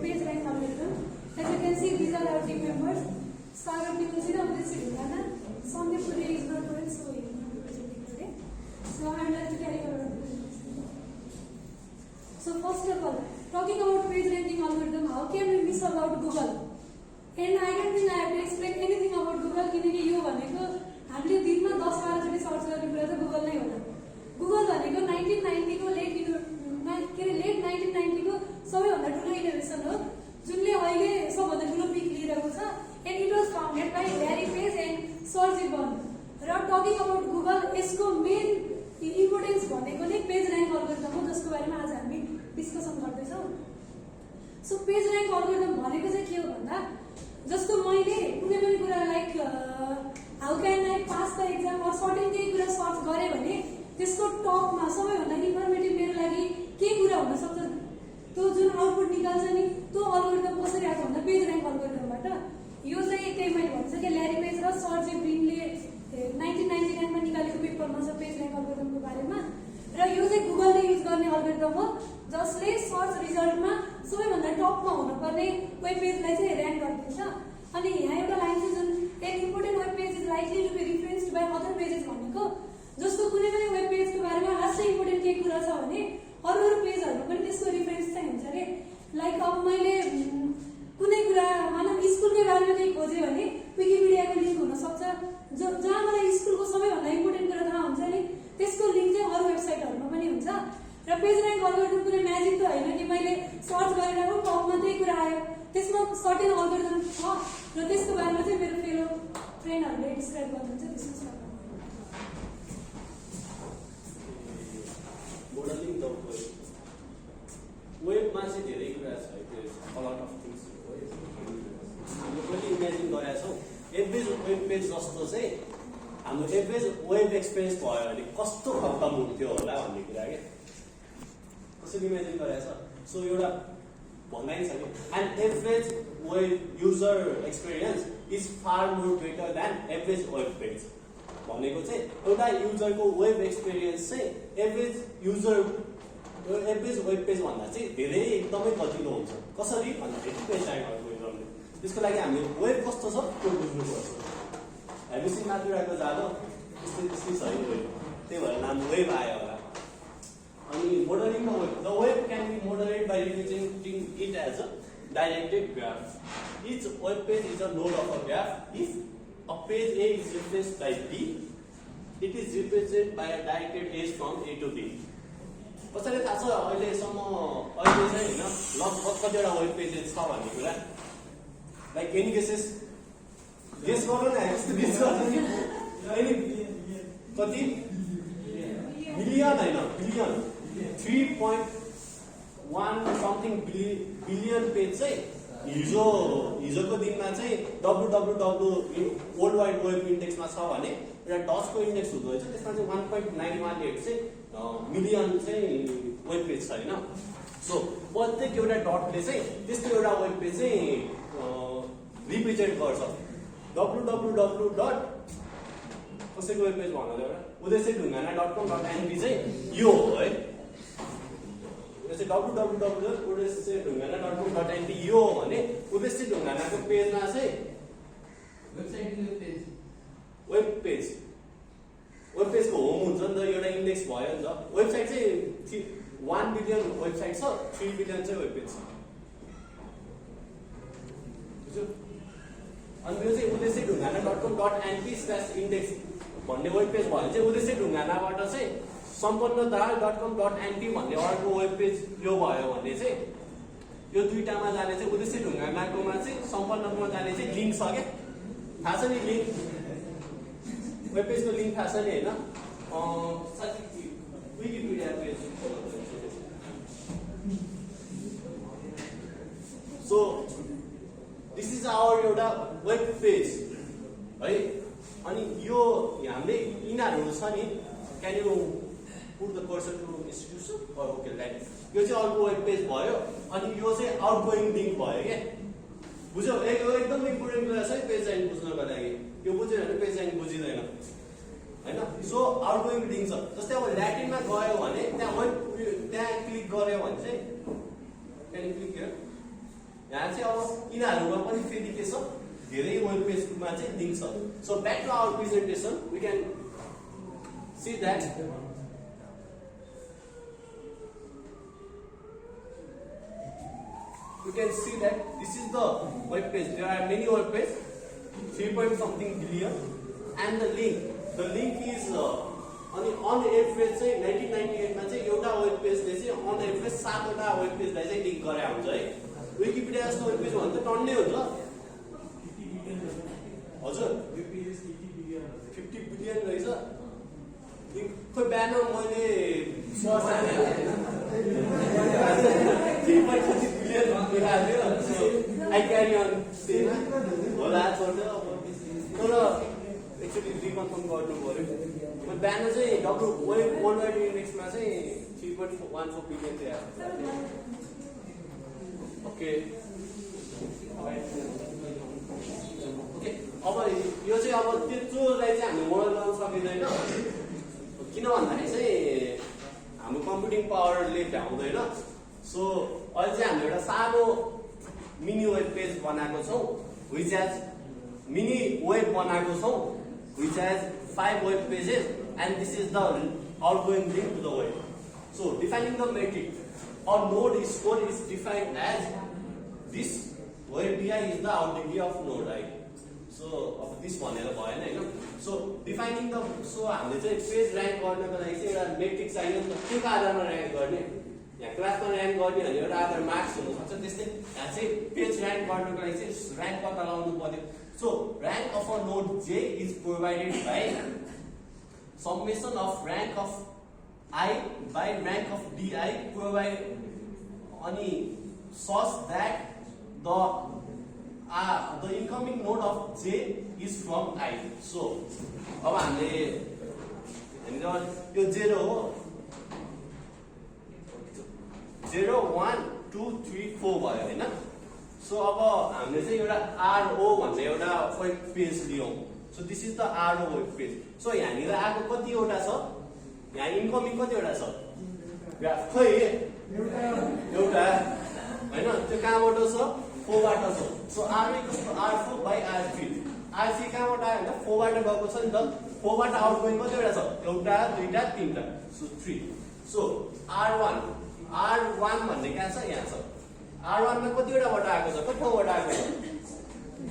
page rank algorithm. As you can see, these are our team members. Sagar Timusi and Udit Sridhana. Sandeep today is not well, so he is not presenting today. So I would like to carry on. So first of all, talking about page ranking algorithm, how can we miss about Google? And I don't think I have to explain anything about Google. किनकि यो भनेको हामीले दिनमा 10-12 चोटि search गर्ने कुरा त Google नै होला. गुगल भनेको 1990 को लेट 1990 को सबैभन्दा ठुलो इनोभेसन हो जुनले अहिले सबभन्दा ठुलो पिक लिइरहेको छ. And it was founded by Larry Page and Sergey Brin. र टकिङ अबाउट गुगल, यसको मेन इम्पोर्टेन्स भनेको नै पेज र्याङ्क अल्गोरिदम हो, जसको बारेमा आज हामी डिस्कसन गर्दैछौँ. सो पेज र्याङ्क अल्गोरिदम भनेको चाहिँ के हो भन्दा, जस्तो मैले कुनै पनि कुरा like how can I pass the exam or certain केही कुरा सर्च गरेँ भने त्यसको टपमा सबैभन्दा इन्फर्मेटिभ मेरो लागि के कुरा हुनसक्छ, त्यो जुन आउटपुट निकाल्छ नि, त्यो अल्गोरिदम कसरी आएको भन्दा पेज र्याङ्क अल्गोरिदमबाट. यो चाहिँ त्यही मैले भन्छ कि ल्यारी पेज र सर्जी ब्रिनले 1999 मा निकालेको पेपरमा छ पेज र्याङ्क अल्गोरिदमको बारेमा. र यो चाहिँ गुगलले युज गर्ने अल्गोरिदम हो जसले सर्च रिजल्टमा सबैभन्दा टपमा हुनुपर्ने वेब पेजलाई चाहिँ र्याङ्क गरिदिन्छ. अनि यहाँ एउटा लाइन छ जुन an important web page is likely to be referenced by other pages भनेको, जस्तो कुनै पनि वेब पेजको बारेमा लास्टै इम्पोर्टेन्ट केही कुरा छ भने अरू पेजहरूमा पनि त्यसको रिफरेन्स चाहिँ हुन्छ अरे. लाइक अब मैले कुनै कुरा मानव स्कुलकै बारेमा केही खोजेँ भने विकिपिडियाको लिङ्क हुनसक्छ, जहाँ मलाई स्कुलको सबैभन्दा इम्पोर्टेन्ट कुरा थाहा हुन्छ नि, त्यसको लिङ्क चाहिँ अरू वेबसाइटहरूमा पनि हुन्छ. र पेज र्याङ्क अल्गोरिदम कुनै म्याजिक त होइन कि मैले सर्च गरेर पनि टपमा त्यही कुरा आयो. त्यसमा सर्टेन अल्गोरिदम छ र त्यसको बारेमा चाहिँ मेरो फेलो फ्रेन्डहरूले डिस्क्राइब गर्नुहुन्छ. त्यसमा मोडलिङ द वेबमा चाहिँ धेरै कुरा छ, अलट अफ थिङ्स हो. हामीले कहिले इमेजिन गरेका छौँ एभरेज वेब पेज जस्तो चाहिँ हाम्रो एभरेज वेब एक्सपिरियन्स भयो भने कस्तो खत्तम हुन्थ्यो होला भन्ने कुरा क्या कसरी इमेजिन गरेको छ. सो एउटा भनाइ छ कि and average web user experience is far more better than average web page भनेको चाहिँ एउटा युजरको वेब एक्सपिरियन्स चाहिँ एभरेज वेब पेज भन्दा चाहिँ धेरै एकदमै सजिलो हुन्छ. कसरी भन्दाखेरि पेज र्याङ्क अल्गोरिदमले. त्यसको लागि हामीले वेब कस्तो छ त्यो बुझ्नुपर्छ. हामी सिङ्गापुरको जाँदा त्यस्तै छ है वेब, त्यही भएर नाम वेब आयो होला. अनि modelling the web can be modelled by representing it as a directed graph. Each web page is a node of a graph. If a page A is replaced by B, it is represented by a directed edge from A to B. कसैले थाहा छ अहिलेसम्म अहिले चाहिँ होइन लगभग कतिवटा web pages छ भन्ने कुरा? लाइक एनी गेसेस गेस गर्नु न, यस्तो गेस गर्नु नि. एनी कति मिलियन होइन बिलियन 3.1 समथिङ बिलियन पेज चाहिँ हिजोको दिनमा चाहिँ www वर्ल्ड वाइड वेब इन्डेक्समा छ भने एउटा डचको इन्डेक्स हुँदो रहेछ, त्यसमा चाहिँ 1.918 चाहिँ मिलियन चाहिँ वेब पेज छ होइन. सो प्रत्येक एउटा डटले चाहिँ त्यस्तो एउटा वेब पेज चाहिँ रिप्रेजेन्ट गर्छ. www डट कसैको वेब पेज भन्नु एउटा udaysydungana.com.np चाहिँ यो हो है. www.udaysydungana.com.np यो हो भने उद्देश्य ढुङ्गानाको पेजमा चाहिँ वेब पेजको होम हुन्छ नि त, एउटा इन्डेक्स भयो नि त. वेबसाइट चाहिँ 1 बिलियन वेबसाइट छ, 3 बिलियन चाहिँ वेब पेज छ. बुझ्यो? अनि यो चाहिँ उद्देश्य ढुङ्गाना.com.np/index भन्ने वेब पेज भयो चाहिँ उद्देश्य ढुङ्गानाबाट चाहिँ सम्पन्नदाल.com.np भन्ने अर्को वेब पेज यो भयो भने चाहिँ यो दुईटामा जाने चाहिँ उद्देश्य ढुङ्गानाकोमा चाहिँ सम्पन्नमा जाने चाहिँ लिङ्क छ क्या. थाहा छ नि लिङ्क, वेब पेजको लिङ्क थाहा छ नि होइन? Wikipedia page. So this is our एउटा वेब पेज है. अनि यो हामीले यिनीहरू छ नि, can you put the person to institution okay like यो चाहिँ अर्को वेब पेज भयो. अनि यो चाहिँ आउटगोइङ लिङ्क भयो क्या. बुझ्यौ? एकदम इम्पोर्टेन्ट कुरा छ है पेज र्याङ्क बुझ्नको लागि. यो बुझ्यो भने पेज र्याङ्क बुझिँदैन होइन. सो आउटगोइङ लिङ्क छ. जस्तै अब ल्याटिनमा गयो भने त्यहाँ क्लिक गर्यो भने चाहिँ क्यान क्लिक हियर यहाँ चाहिँ अब यिनीहरूमा पनि फेरि के छ धेरै वेब पेजमा चाहिँ लिङ्क छ so back to our presentation we can see that you can see that this is the web page. There are many web pages, 3 something billion, and the link is on average चाहिँ 1998 मा चाहिँ एउटा web पेजले चाहिँ on average 7 वटा web पेजलाई चाहिँ link गरे हुन्छ है विकिपीडिया जस्तो वेब पेज भन्दा टन्नै हुन्छ हजुर 50 बिलियन रहेछ खोइ बिहान मैले सर्च हाने I carry on saying होला छोड्दै अब तर एक्चुअली रिकन्फर्म गर्नु पर्यो म बिहान चाहिँ वेब वर्ल्ड वाइड इन्डेक्समा चाहिँ 3.14 बिलियन थियो ओके ओके अब यो चाहिँ अब त्यत्रोलाई चाहिँ हामी मोडल गर्न सकिँदैन किन भन्दाखेरि चाहिँ हाम्रो कम्प्युटिङ पावरले भ्याउँदैन सो अहिले चाहिँ हामीले एउटा सानो मिनी वेब पेज बनाएको छौँ which has mini web बनाएको छौँ which has 5 web pages and this is the outgoing link to the web. So defining the metric or node score is defined as this where di is the out degree of node, right? So of this भनेर भएन हैन so defining the so हामीले चाहिँ page rank गर्नको लागि चाहिँ एउटा metric चाहियो नि त त्यो आधारमा र्याङ्क गर्ने यहाँ क्लासमा र्याङ्क गर्ने भने एउटा आधार मार्क्स हुन सक्छ त्यस्तै यहाँ चाहिँ पेज र्याङ्क गर्नको लागि चाहिँ र्याङ्क पत्ता लगाउनु पर्यो so rank of a node j is provided by summation of rank of I by rank of di provide अनि such that the incoming node of j is from I. So अब हामीले यो 0 हो 0 1 2 3 4 भयो हैन सो अब हामीले चाहिँ एउटा RO भन्ने एउटा वेब पेज लियौं so this is the RO web page so यहाँनिर आको कतिवटा छ यहाँ इन्कमिङ कतिवटा छ ग्राफ खै एउटा हैन त्यो कहाँबाट छ 4 बाट छ so R R4 by R3 R3 कहाँबाट आयो भने 4 बाट गएको छ नि त 4 बाट आउटगोइङ कतिवटा छ एउटा दुईटा तीनटा सो 3 सो R1 भन्ने कहाँ छ यहाँ छ R1 मा कतिवटा बाट आएको छ कति ठाउँबाट आएको छ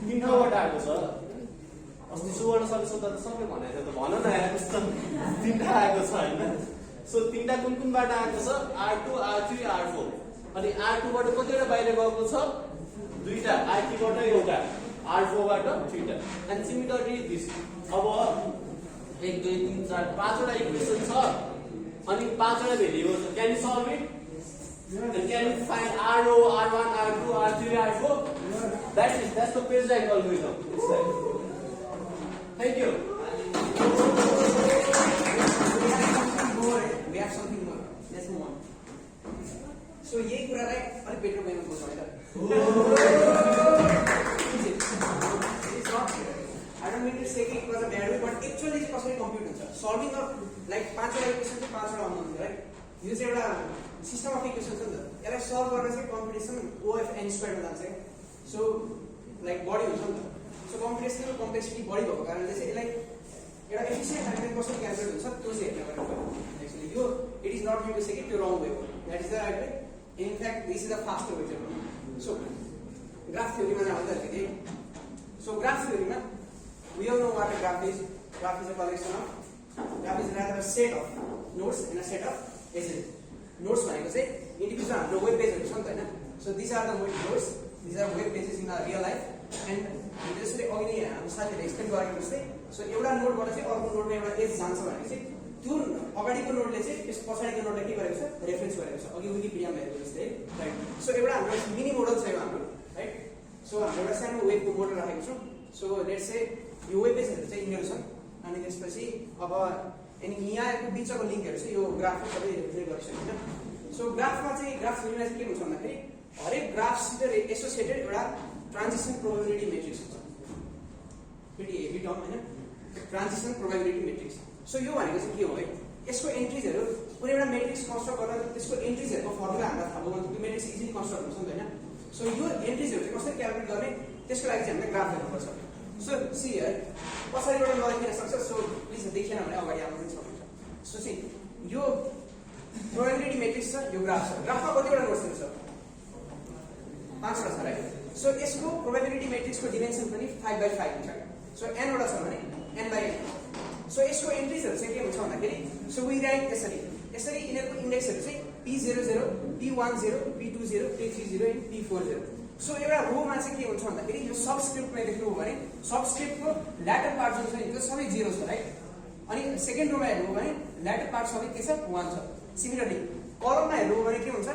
3 ठाउँबाट आएको छ अस्ति सुवर्ण सरस्वती त सबै भनेको त भन न यार कस्तो 3टा आएको छ हैन सो 3टा कुनबाट आएको छ R2 R3 R4 अनि R2 बाट कतिवटा बाहिर गएको छ दुईटा R3 बाट एउटा R4 बाट 3टा एन्ड सिमिलरली दिस अब 1 2 3 4 5 वटा इक्वेसन छ अनि 5 वटा भेरिएबल छ can you solve it and can you find RO R1 R2 R3 R4 that's the page rank algorithm it's like thank you we have something more let's move on so यही कुरालाई अलि better वेमा बुझ्नु है I don't mean to say it was a bad way but actually it's कसरी कम्प्युट हुन्छ solving a like 5 वटा equation चाहिँ 5 वटा आउनु हुन्छ राइट यो चाहिँ एउटा सिस्टम अफ इक्वेसन छ नि त यसलाई सल्भ गर्न चाहिँ कम्पिटिसन OF(n)² मा जान्छ सो लाइक बढी हुन्छ नि त सो कम्पिटिसनल कम्प्लेक्सिटी बढी भएको कारणले चाहिँ यसलाई एउटा एफिसिएन्ट टाइममा कसरी क्याल्कुलेट हुन्छ त्यो चाहिँ हेर्न पर्छ एक्चुअली यो it is not going to say कि त्यो रङ वे हो that is the right way in fact this is the faster way so graph थ्योरीमा जाँदाखेरि सो ग्राफ थ्योरीमा we all know what a graph is a collection of graph is rather a set of nodes and a set of edges nodes भनेको चाहिँ individual हाम्रो web पेजहरु छ नि त हैन so this are the web nodes this are web pages in the real life and जसरी अघि नै हाम्रो साथीले एक्सप्लेन गरेको जस्तै सो एउटा नोडबाट चाहिँ अर्को नोडमा एउटा एज जान्छ भने चाहिँ त्यो अगाडिको नोडले चाहिँ त्यस पछाडिको नोडलाई के गरेको छ रेफरेन्स गरेको छ अघि विकिपीडियामा हेरेको जस्तै राइट सो एउटा हाम्रो मिनी मोडल छ यो हाम्रो राइट सो हाम्रो एउटा सानो वेबको मोडल राखेको छौं सो लेट्स से यो वेब पेजहरु चाहिँ यिनीहरु छन् अनि त्यसपछि अब अनि यहाँको बिचको लिंकहरु चाहिँ यो ग्राफमा सबै रिप्रेजेन्ट गरिसकेको छ सो ग्राफमा चाहिँ ग्राफ थ्योरीमा चाहिँ के हुन्छ भन्दाखेरि हरेक ग्राफसित एसोसिएटेड एउटा ट्रान्जिसन प्रोबेबिलिटी मेट्रिक्स हुन्छ pretty heavy term हैन ट्रान्जिसन प्रोबेबिलिटी मेट्रिक्स सो यो भनेको चाहिँ के हो है यसको एन्ट्रीजहरु कुनै एउटा मेट्रिक्स कन्स्ट्रक्ट गर्दा त्यसको एन्ट्रीजहरुको फर्मुला हामीलाई थाहा भयो भने त्यो मेट्रिक्स इजिली कन्स्ट्रक्ट हुन्छ नि त हैन सो यो एन्ट्रिजहरू चाहिँ कसरी क्यालकुलेट गर्ने त्यसको लागि चाहिँ हामीले ग्राफ हेर्नुपर्छ सो सी है पछाडिबाट नदेखिन सक्छ सो प्लिज देखिएन भने अगाडि आउनु पनि सक्नुहुन्छ सो सी यो प्रोबेबिलिटी मेट्रिक्स छ यो ग्राफ छ ग्राफमा कतिवटा नोट्सहरू छ 5वटा छ राइट सो यसको प्रोबेबिलिटी मेट्रिक्सको डिमेन्सन पनि 5/5 हुन्छ सो n वटा छ भने n/n सो यसको एन्ट्रिजहरू चाहिँ के हुन्छ भन्दाखेरि सो वी राइट यसरी यिनीहरूको इन्डेक्सहरू चाहिँ P00 P10 P20 P30 and P40 so एउटा रोमा चाहिँ के हुन्छ भन्दाखेरि यो सबस्क्रिप्टमा लेख्नु हो भने सबस्क्रिप्टको ल्याटर पार्ट जुन छ नि त्यो सबै 0 छ राइट अनि सेकेन्ड रोमा हेर्नु हो भने ल्याटर पार्ट सबै के छ 1 छ सिमिलरली कलममा हेर्नु हो भने के हुन्छ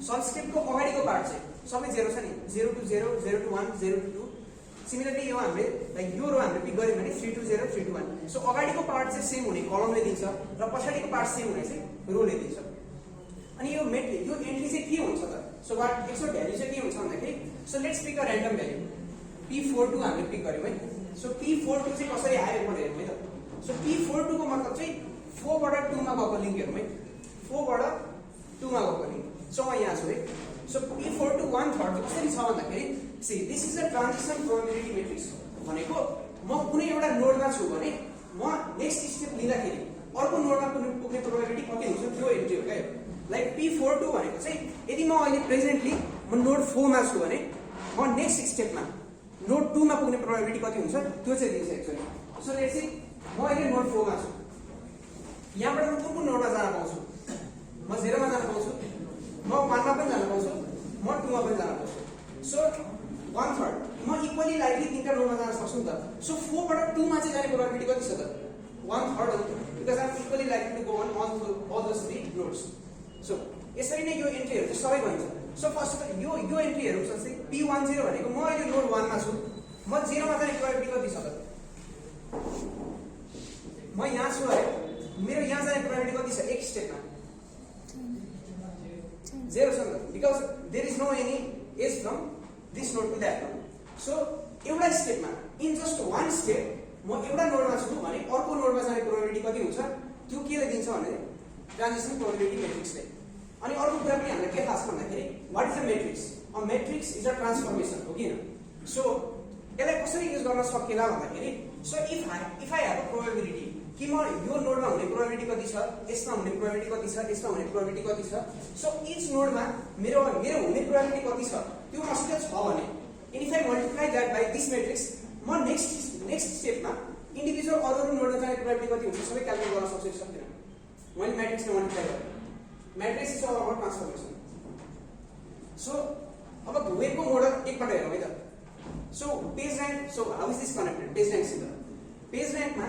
सबस्क्रिप्टको अगाडिको पार्ट चाहिँ सबै 0 छ नि 0 to 0 0 to 1 0 to 2 सिमिलरली यो हामीले लाइक यो रो हामीले पिक गर्यौँ भने 3 to 0 3 to 1 सो अगाडिको पार्ट चाहिँ सेम हुने कलमले दिन्छ र पछाडिको पार्ट सेम हुने चाहिँ रोले दिन्छ अनि यो एन्ट्री चाहिँ के हुन्छ त सो वाट यसको भ्यालु चाहिँ के हुन्छ भन्दाखेरि so let's pick a random value P42 हामीले पिक गर्यौँ है सो P42 चाहिँ कसरी आयो भनेर हेरौँ है त सो P42 को मतलब चाहिँ 4 बाट 2 मा गएको लिंक हेरौँ है 4 बाट 2 मा गएको लिंक सो म यहाँ छु है सो P42 1/3 कसरी छ भन्दाखेरि see this is a transition probability matrix भनेको म कुनै एउटा नोडमा छु भने म नेक्स्ट स्टेप लिँदाखेरि अर्को नोडमा पुग्ने प्रोबेबिलिटी कति हुन्छ त्यो एन्ट्री हो क्या लाइक P42 भनेको चाहिँ यदि म अहिले प्रेजेन्टली म नोड 4 मा छु भने म नेक्स्ट स्टेपमा नोड 2 मा पुग्ने प्रोबेबिलिटी कति हुन्छ त्यो चाहिँ दिन्छ एक्चुअली सो लेट्स सी म अहिले नोड 4 मा छु यहाँबाट म कुन नोडमा जान पाउँछु म 0 मा जान पाउँछु म 1 मा पनि जान पाउँछु म 2 मा पनि जान पाउँछु सो 1/3 म इक्वली लाइकली तीनटा नोडमा जान सक्छु नि त सो 4 बाट 2 मा चाहिँ जाने प्रोबेबिलिटी कति छ त 1/3 हो because I am equally likely to go on all those 3 nodes so यसरी नै यो एन्ट्रीहरु चाहिँ सबै भनिन्छ सो फर्स्ट अफ यो एन्ट्रीहरु चाहिँ P10 भनेको म अहिले नोड 1 मा छु म 0 मा जाने प्रोबेबिलिटी कति छ त म यहाँ छु है मेरो यहाँ जाने प्रोबेबिलिटी कति छ एक स्टेपमा 0 छ because there is no any edge from this node to that node so एउटा स्टेपमा इन जस्ट वान स्टेप म एउटा नोडमा छु भने अर्को नोडमा जाने प्रोबेबिलिटी कति हुन्छ त्यो केले दिन्छ भने ट्रान्जिसन प्रोबेबिलिटी मेट्रिक्सले अनि अर्को कुरा पनि हामीलाई के थाहा छ भन्दाखेरि what is a matrix a matrix is a transformation हो किन सो यसलाई कसरी युज गर्न सकिएला भन्दाखेरि so if I have a probability कि म यो नोडमा हुने प्रोबेबिलिटी कति छ यसमा हुने प्रोबेबिलिटी कति छ यसमा हुने प्रोबेबिलिटी कति छ सो इच नोडमा मेरो हुने प्रोबेबिलिटी कति छ त्यो मसित छ भने if I multiply that by this matrix म नेक्स्ट स्टेपमा इन्डिभिजुअल अरु नोडमा जाने प्रोबेबिलिटी कति हुन्छ सबै क्याल्कुलेट गर्न सक्छु सक्दिन मैले मैट्रिक्सले मल्टिप्लाई गरेँ matrix is all about transformation so अब वेबको मोडल एकपल्ट हेरौँ है त so page rank so how is this connected page र्याङ्कसित पेज र्याङ्कमा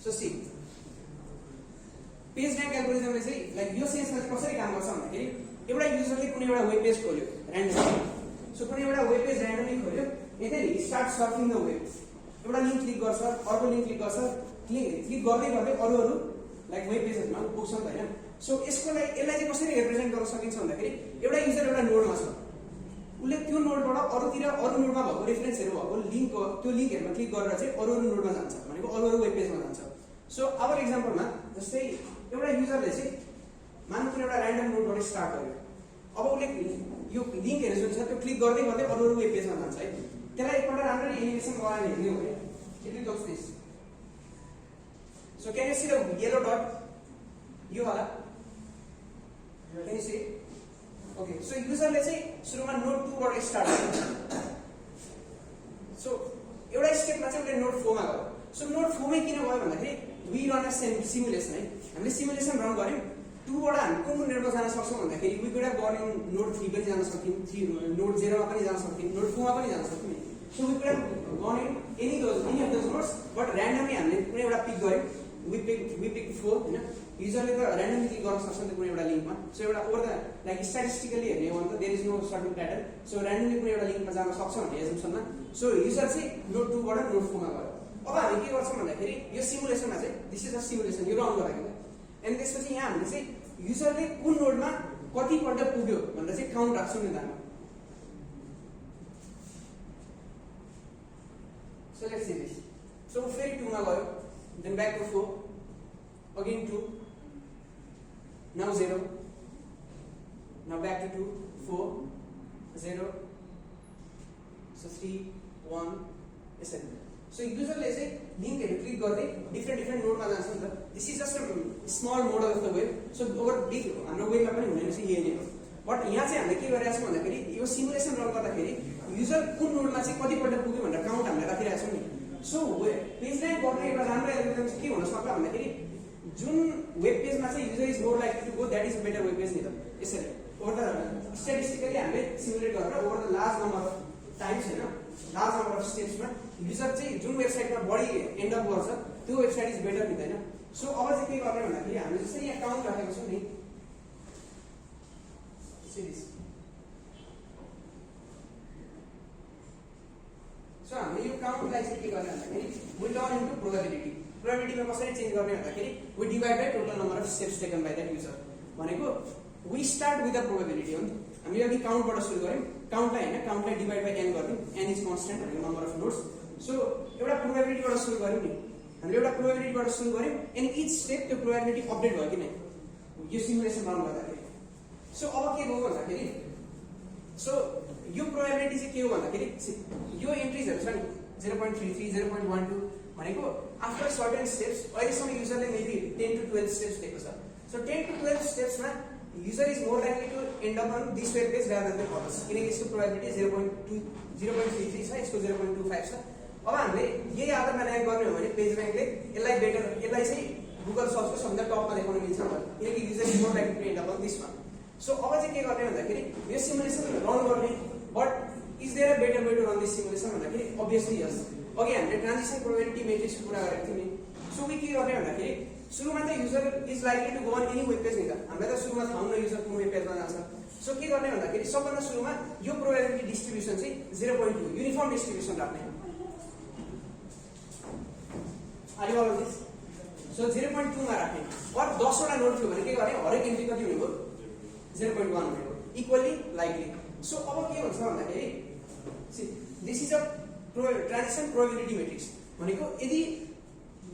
सो सी पेज र्याङ्क एल्गोरिदमले चाहिँ लाइक यो सेन्समा चाहिँ कसरी काम गर्छ भन्दाखेरि एउटा युजरले कुनै एउटा वेब पेज खोल्यो र्यान्डमली सो कुनै एउटा वेब पेज र्यान्डमली खोल्यो and then he start surfing the web एउटा लिंक क्लिक गर्छ अर्को लिंक क्लिक गर्छ क्लिक गर्दै गर्दै अरु लाइक वेब पेजहरुमा पुग्छ नि त हैन सो यसलाई चाहिँ कसरी रिप्रेजेन्ट गर्न सकिन्छ भन्दाखेरि एउटा युजर एउटा नोडमा छ उले त्यो नोडबाट अरु नोडमा भएको रेफरेन्सहरु भएको लिंक त्यो लिंकहरुमा क्लिक गरेर चाहिँ अरु नोडमा जान्छ भनेको अरु वेब पेजमा जान्छ सो अवर एक्जाम्पलमा जस्तै एउटा युजरले चाहिँ मान्नु कुनै एउटा र्यान्डम नोडबाट स्टार्ट गर्यो अब उले यो लिंकहरु जुन छ त्यो क्लिक गर्दै गर्दै अरु वेब पेजमा जान्छ है त्यसलाई एकपल्ट राम्ररी एनिमेसन गराएर हेर्ने हो भने it will look this so can you see the yellow dot यो वाला can you see okay so युजरले चाहिँ सुरुमा नोड 2 बाट स्टार्ट गर्यो सो एउटा स्टेपमा चाहिँ उले नोड 4 मा गयो सो नोड 4 मै किन गयो भन्दाखेरि वी रन अ सिमुलेसन है हामीले सिमुलेसन रन गर्यौं 2 बाट हामी कुन नोडमा जान सक्छौं भन्दाखेरि we could have gone in node 3 पनि जान सक्यौं 3 नोड 0 मा पनि जान सक्यौं नोड 4 मा पनि जान सक्यौं so we could have gone in any of those nodes but randomly हामीले कुनै एउटा पिक गर्यौं वी पिक 4 हैन युजरले त र्यान्डमली क्लिक गर्न सक्छ नि कुनै एउटा लिंकमा सो एउटा ओभर द लाइक स्ट्याटिस्टिकली हेर्ने हो भने त there is no certain pattern so randomly कुनै एउटा लिंकमा जान सक्छ भन्ने एजम्पसनमा सो युजर चाहिँ नोड 2 बाट नोड 4 मा गयो अब हामी के गर्छौं भन्दाखेरि यो सिमुलेसनमा चाहिँ दिस इज अ सिमुलेसन यो रन गराएको एन्ड त्यसपछि यहाँ हामीले चाहिँ युजरले कुन नोडमा कति पल्ट पुग्यो भनेर चाहिँ काउन्ट राख्छौं नि त हामी so let's see this so फेरि 2 मा गयो then back to 4 again 2 now 0, now back to 2, 4, 0, so 3, 1, etc. So usually say link click गर्दै different node मा जान्छ नि त. This is just a small model of the web. So over big हाम्रो वेबमा पनि हुने चाहिँ यही नै हो. बट यहाँ चाहिँ हामीले के गरिरहेको छौँ भन्दाखेरि यो सिमुलेसन रन गर्दाखेरि युजर कुन नोडमा चाहिँ कतिपल्ट पुग्यो भनेर काउन्ट हामीले राखिरहेको छौँ नि. सो पेज ल्यान्ड गर्ने एउटा राम्रो एल्गोरिदम चाहिँ के हुन सक्छ भन्दाखेरि जुन वेब पेजमा चाहिँ user is more like to go that is better web page नि त. यसरी ओभर द स्ट्याटिस्टिकली हामीले सिमुलेट गरेर over the large number of times हैन लार्ज नम्बर अफ स्टेप्समा युजर चाहिँ जुन वेबसाइटमा बढी एन्ड अप गर्छ त्यो वेबसाइट इज बेटर नि हैन. सो अब चाहिँ के गर्ने भन्दाखेरि हामीले जसरी यहाँ काउन्ट राखेको छौँ नि series. So हामीले यो काउन्टलाई चाहिँ के गर्ने भन्दाखेरि we turn into probability. Probability मा कसरी चेन्ज गर्ने भन्दाखेरि we divide by total number of steps taken by that user. भनेको we start with the probability हो नि. हामीले अघि काउन्टबाट सुरु गर्यौं. काउन्टलाई हैन काउन्टलाई डिभाइड बाइ n गर्यौं. n इज कन्स्टेन्ट भनेको नम्बर अफ नोड्स. सो एउटा प्रोबेबिलिटीबाट सुरु गर्यौं नि. हामीले एउटा प्रोबेबिलिटीबाट सुरु गर्यौं एन्ड इच स्टेप त्यो प्रोबेबिलिटी अपडेट भयो कि नै यो सिमुलेसन रन गर्दाखेरि. सो अब के भयो भन्दाखेरि सो यो प्रोबेबिलिटी चाहिँ के हो भन्दाखेरि यो एन्ट्रीजहरु छ नि 0.33 0.12 भनेको आफ्टर सर्टेन स्टेप्स अहिलेसम्म युजरले मेबी 10 to 12 स्टेप्स दिएको छ. सो 10 to 12 स्टेप्समा user is more likely to end up on this web page rather than others किनकि यसको प्रोबेबिलिटी 0.33 छ यसको 0.25 छ. अब हामीले यही आधारमा र्याङ्क गर्ने हो भने पेज र्याङ्कले यसलाई चाहिँ गुगल सर्चको सबभन्दा टपमा देखाउन मिल्छ किनकि user is more likely to end up on this one. So अब चाहिँ के गर्ने भन्दाखेरि यो सिमुलेसन रन गर्ने but is there a better way to run this simulation भन्दाखेरि अभियसली यस. अघि हामीले ट्रान्जिसन प्रोबेबिलिटी मेट्रिक्स कुरा गरेको थियौँ नि. सो के गर्ने भन्दाखेरि सुरुमा त user is likely to go on any web page नि त. हामीलाई त सुरुमा थाहा हुन्न युजर कुन वेब पेजमा जान्छ. सो के गर्ने भन्दाखेरि सबभन्दा सुरुमा यो प्रोबेबिलिटी डिस्ट्रिब्युसन चाहिँ 0.2 युनिफर्म डिस्ट्रिब्युसन राख्ने. Are you all this? So 0.2 मा राख्ने. और 10 वटा नोड थियो भने के गर्ने हरेक एन्ट्री कति हुने भयो 0.1 हुने भयो इक्वली लाइकली. सो अब के हुन्छ भन्दाखेरि this is a transition probability matrix भनेको यदि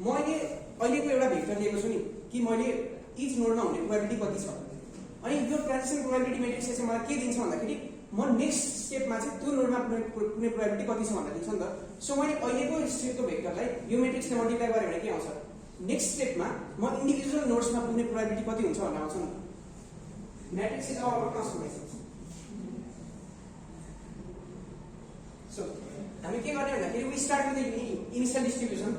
मैले अहिलेको एउटा भेक्टर लिएको छु नि कि मैले इच नोडमा हुने प्रोबेबिलिटी कति छ अनि यो ट्रान्जिसन प्रोबेबिलिटी मेट्रिक्सले चाहिँ मलाई के दिन्छ भन्दाखेरि म नेक्स्ट स्टेपमा चाहिँ त्यो नोडमा कुनै प्रोबेबिलिटी कति छ भनेर दिन्छ नि त. सो मैले अहिलेको स्टेपको भेक्टरलाई यो मेट्रिक्सले मल्टिप्लाई गरेँ भने के आउँछ नेक्स्ट स्टेपमा म इन्डिभिजुअल नोड्समा पुग्ने प्रोबेबिलिटी कति हुन्छ भन्ने आउँछ नि. Matrix is all about transformations. So, हामी के गर्ने भन्दाखेरि we start with the initial distribution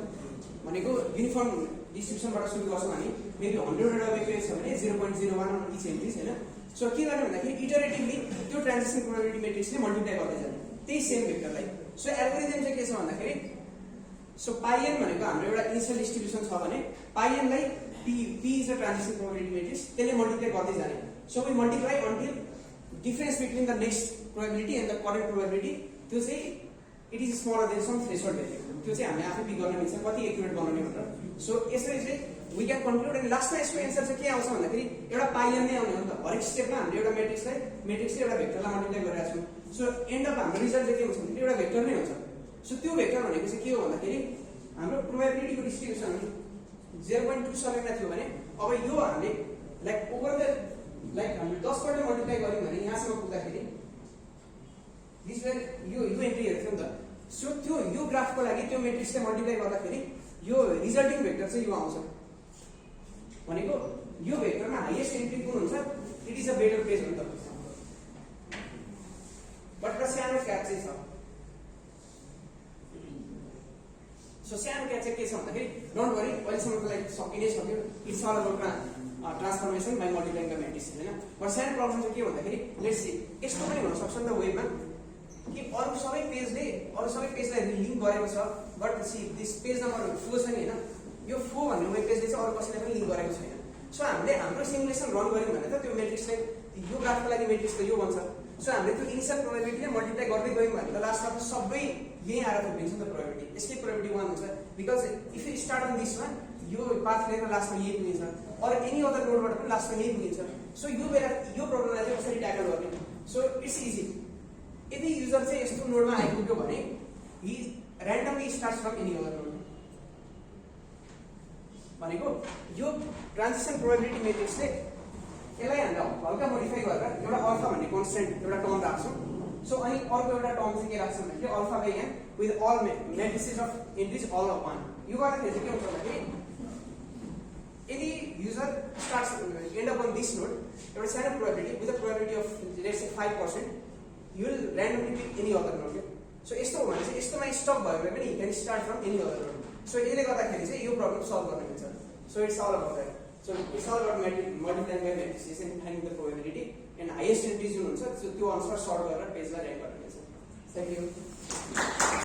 भनेको युनिफर्म डिस्ट्रिब्युसनबाट सुरु गर्छौँ हामी मेबी 100 वटा वेब पेज छ भने 0.01 इच एन्ट्रिज हैन. सो के गर्ने भन्दाखेरि इटरेटिभली त्यो ट्रान्जिसन प्रोबेबिलिटी मेट्रिक्सले मल्टिप्लाई गर्दै जाने त्यही सेम भेक्टरलाई. सो एल्गोरिदम चाहिँ के छ भन्दाखेरि सो पाइएन भनेको हाम्रो एउटा इनिशियल डिस्ट्रिब्युसन छ भने पाइएनलाई p is a transition probability matrix त्यसले मल्टिप्लाई गर्दै जाने. So we multiply until difference between the next probability and the current probability त्यो चाहिँ it is smaller than some threshold value. त्यो चाहिँ हामीले आफै पिक गर्न मिल्छ कति एक्युरेट बनाउने भनेर. सो यसरी चाहिँ we can conclude and लास्टमा यसको एन्सर चाहिँ के आउँछ भन्दाखेरि एउटा पाइएन नै आउने हो नि त. हरेक स्टेपमा हामीले एउटा मेट्रिक्सले एउटा भेक्टरलाई मल्टिप्लाई गरिरहेको छौँ. सो एन्ड अफ हाम्रो रिजल्ट चाहिँ के हुन्छ भने एउटा भेक्टर नै हुन्छ. सो त्यो भेक्टर भनेको चाहिँ के हो भन्दाखेरि हाम्रो प्रोबेबिलिटीको डिस्ट्रिब्युसन 0.2 सबैमा थियो भने अब यो हामीले लाइक ओभर द लाइक हामीले 10 पल्ट मल्टिप्लाई गर्यौं भने यहाँसम्म पुग्दाखेरि दिस वेयर यो एन्ट्रीहरु थियो नि त. सो त्यो यो ग्राफको लागि त्यो मेट्रिक्सले मल्टिप्लाई गर्दाखेरि यो रिजल्टिङ भेक्टर चाहिँ यो आउँछ भनेको यो भेक्टरमा हाईएस्ट एन्ट्री कुन हुन्छ it is a better page हो नि त. बट र सानो क्याच चाहिँ छ. सो सानो क्याच चाहिँ के छ भन्दाखेरि डोन्ट वरी अहिलेसम्मको लागि सकिनै सक्यो. It's all about transformation by multiplying the matrix हैन. बट सानो प्रब्लम चाहिँ के भन्दाखेरि लेट्स सी यस्तो पनि हुन सक्छ नि त वेबमा कि अरु सबै पेजलाई लिंक गरेको छ but see this page number 4 छ नि हैन. यो 4 भन्ने वेब पेजले चाहिँ अरु कसैले पनि लिंक गरेको छैन. सो हामीले हाम्रो सिमुलेसन रन गर्यौं भने त त्यो मेट्रिक्सले यो ग्राफको लागि मेट्रिक्स त यो बन्छ. सो हामीले त्यो इनिशियल प्रोबेबिलिटीले मल्टिप्लाई गर्दै गयौं भने त लास्टमा सबै यही आएर पुग्छ त प्रोबेबिलिटी. यसकै प्रोबेबिलिटी 1 हुन्छ because if you start on this one यो पाथ लिएर लास्टमा यही पुगिन्छ और एनी अदर नोडबाट पनि लास्टमा यही पुगिन्छ. सो यो बेला यो प्रब्लमलाई चाहिँ कसरी ट्याकल गर्ने. So it's easy. यदि युजर चाहिँ यस्तो नोडमा आइपुग्यो भने he randomly starts from any other node भनेको यो ट्रान्जिसन प्रोबेबिलिटी मेट्रिक्सले यसलाई हामीले हल्का मोडिफाई गरेर एउटा अल्फा भन्ने कन्स्टेन्ट एउटा टर्म राख्छौँ सो अनि अर्को एउटा टर्म चाहिँ के राख्छौँ भने alpha by n with all matrices of entries all of 1 यो गर्दाखेरि चाहिँ के हुन्छ भन्दाखेरि यदि user starts end up on this node एउटा सानो probability with a probability of let's say 5% you will randomly pick any other node के सो यस्तो हो भने चाहिँ यस्तोमा स्टक भयो भने पनि you can start from any other node so यसले गर्दाखेरि चाहिँ यो प्रब्लम सल्भ गर्न मिल्छ so it's all about that so it's all about multiplying by matrices and finding the probability and highest entries जुन हुन्छ त्यो अनुसार सर्ट गरेर पेजलाई ऱ्याङ्क गर्न मिल्छ थ्याङ्क यू